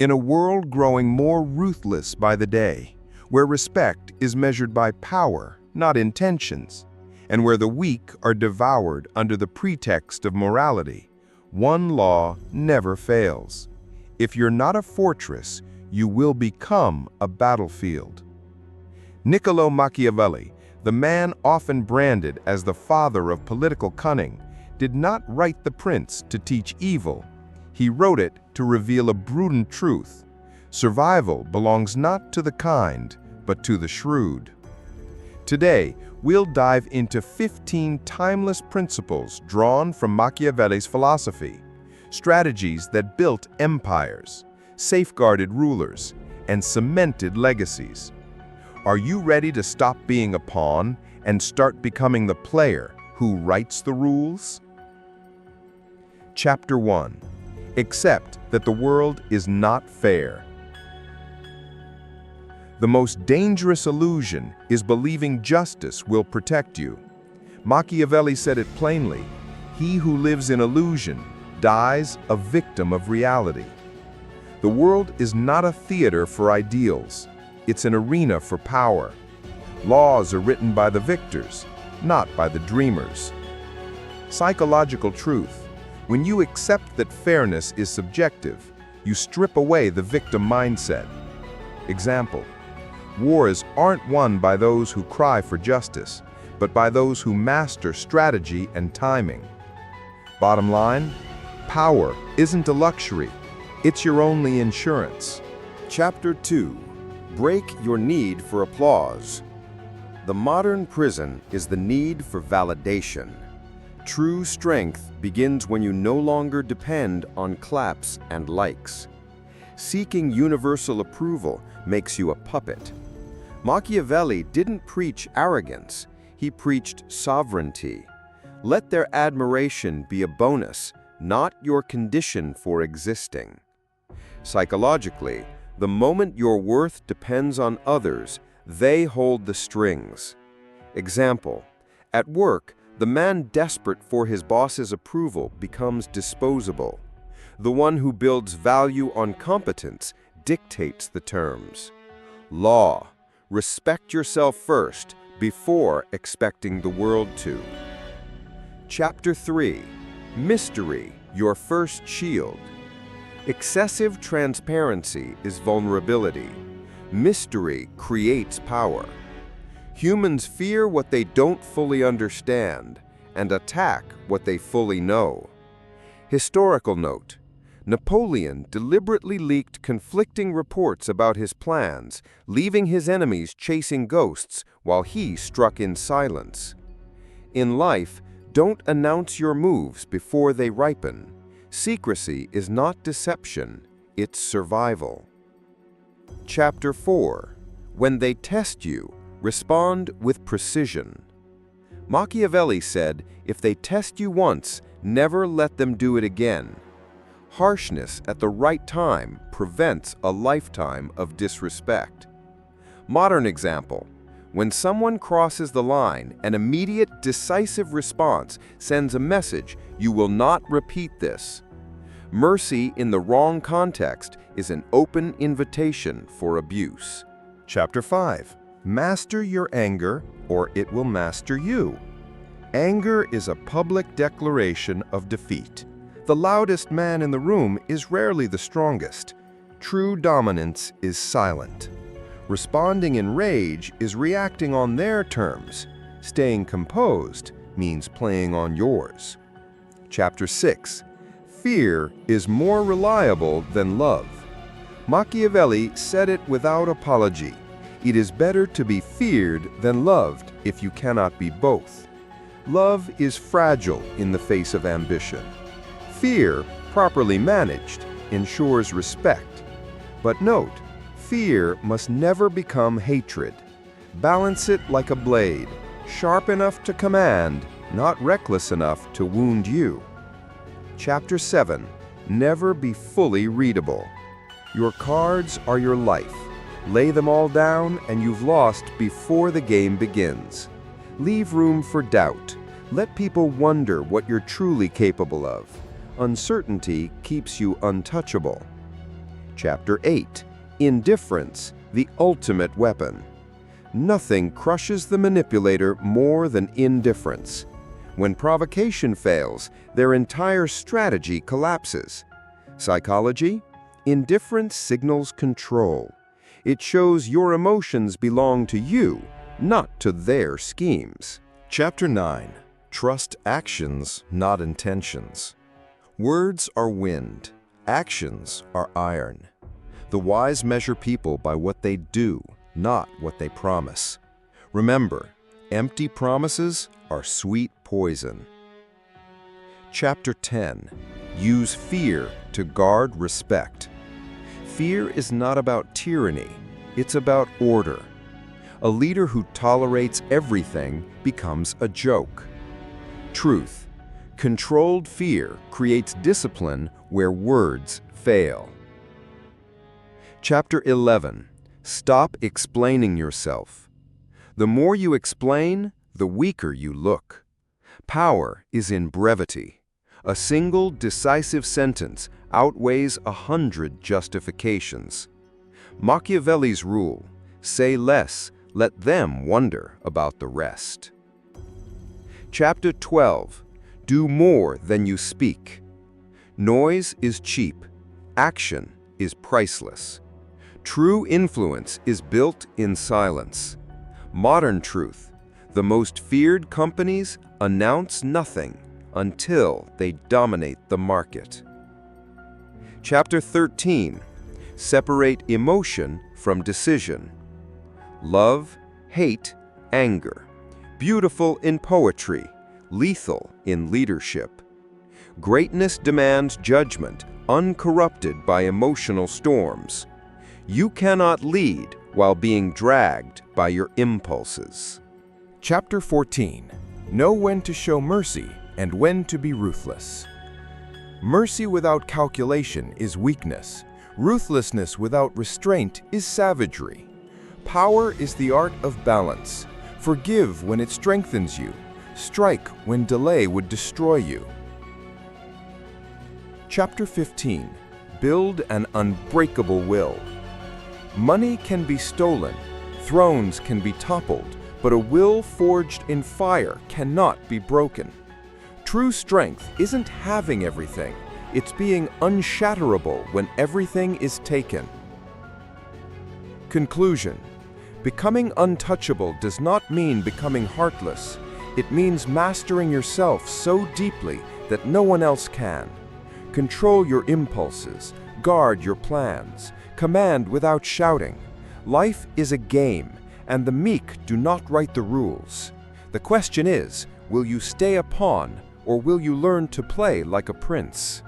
In a world growing more ruthless by the day, where respect is measured by power, not intentions, and where the weak are devoured under the pretext of morality, one law never fails. If you're not a fortress, you will become a battlefield. Niccolò Machiavelli, the man often branded as the father of political cunning, did not write The Prince to teach evil. He wrote it to reveal a brutal truth. Survival belongs not to the kind, but to the shrewd. Today, we'll dive into 15 timeless principles drawn from Machiavelli's philosophy, strategies that built empires, safeguarded rulers, and cemented legacies. Are you ready to stop being a pawn and start becoming the player who writes the rules? Chapter 1. Accept that the world is not fair. The most dangerous illusion is believing justice will protect you. Machiavelli said it plainly, "He who lives in illusion dies a victim of reality." The world is not a theater for ideals. It's an arena for power. Laws are written by the victors, not by the dreamers. Psychological truth. When you accept that fairness is subjective, you strip away the victim mindset. Example: wars aren't won by those who cry for justice, but by those who master strategy and timing. Bottom line, power isn't a luxury. It's your only insurance. Chapter 2. Break your need for applause. The modern prison is the need for validation. True strength begins when you no longer depend on claps and likes. Seeking universal approval makes you a puppet. Machiavelli didn't preach arrogance, he preached sovereignty. Let their admiration be a bonus, not your condition for existing. Psychologically, the moment your worth depends on others, they hold the strings. Example: at work, the man desperate for his boss's approval becomes disposable. The one who builds value on competence dictates the terms. Law: respect yourself first before expecting the world to. Chapter 3. Mystery, your first shield. Excessive transparency is vulnerability. Mystery creates power. Humans fear what they don't fully understand and attack what they fully know. Historical note: Napoleon deliberately leaked conflicting reports about his plans, leaving his enemies chasing ghosts while he struck in silence. In life, don't announce your moves before they ripen. Secrecy is not deception, it's survival. Chapter 4. When they test you, respond with precision. Machiavelli said, if they test you once, never let them do it again. Harshness at the right time prevents a lifetime of disrespect. Modern example: when someone crosses the line, an immediate, decisive response sends a message, you will not repeat this. Mercy in the wrong context is an open invitation for abuse. Chapter 5. Master your anger, or it will master you. Anger is a public declaration of defeat. The loudest man in the room is rarely the strongest. True dominance is silent. Responding in rage is reacting on their terms. Staying composed means playing on yours. Chapter 6. Fear is more reliable than love. Machiavelli said it without apology. It is better to be feared than loved if you cannot be both. Love is fragile in the face of ambition. Fear, properly managed, ensures respect. But note, fear must never become hatred. Balance it like a blade, sharp enough to command, not reckless enough to wound you. Chapter 7. Never be fully readable. Your cards are your life. Lay them all down and you've lost before the game begins. Leave room for doubt. Let people wonder what you're truly capable of. Uncertainty keeps you untouchable. Chapter 8. Indifference, the ultimate weapon. Nothing crushes the manipulator more than indifference. When provocation fails, their entire strategy collapses. Psychology? Indifference signals control. It shows your emotions belong to you, not to their schemes. Chapter 9. Trust actions, not intentions. Words are wind. Actions are iron. The wise measure people by what they do, not what they promise. Remember, empty promises are sweet poison. Chapter 10. Use fear to guard respect. Fear is not about tyranny, it's about order. A leader who tolerates everything becomes a joke. Truth. Controlled fear creates discipline where words fail. Chapter 11. Stop explaining yourself. The more you explain, the weaker you look. Power is in brevity. A single decisive sentence outweighs 100 justifications. Machiavelli's rule: say less, let them wonder about the rest. Chapter 12. Do more than you speak. Noise is cheap. Action is priceless. True influence is built in silence. Modern truth: the most feared companies announce nothing until they dominate the market. Chapter 13. Separate emotion from decision. Love, hate, anger. Beautiful in poetry, lethal in leadership. Greatness demands judgment, uncorrupted by emotional storms. You cannot lead while being dragged by your impulses. Chapter 14. Know when to show mercy and when to be ruthless. Mercy without calculation is weakness. Ruthlessness without restraint is savagery. Power is the art of balance. Forgive when it strengthens you. Strike when delay would destroy you. Chapter 15. Build an unbreakable will. Money can be stolen, thrones can be toppled, but a will forged in fire cannot be broken. True strength isn't having everything, it's being unshatterable when everything is taken. Conclusion. Becoming untouchable does not mean becoming heartless. It means mastering yourself so deeply that no one else can. Control your impulses, guard your plans, command without shouting. Life is a game, and the meek do not write the rules. The question is, will you stay a pawn, or will you learn to play like a prince?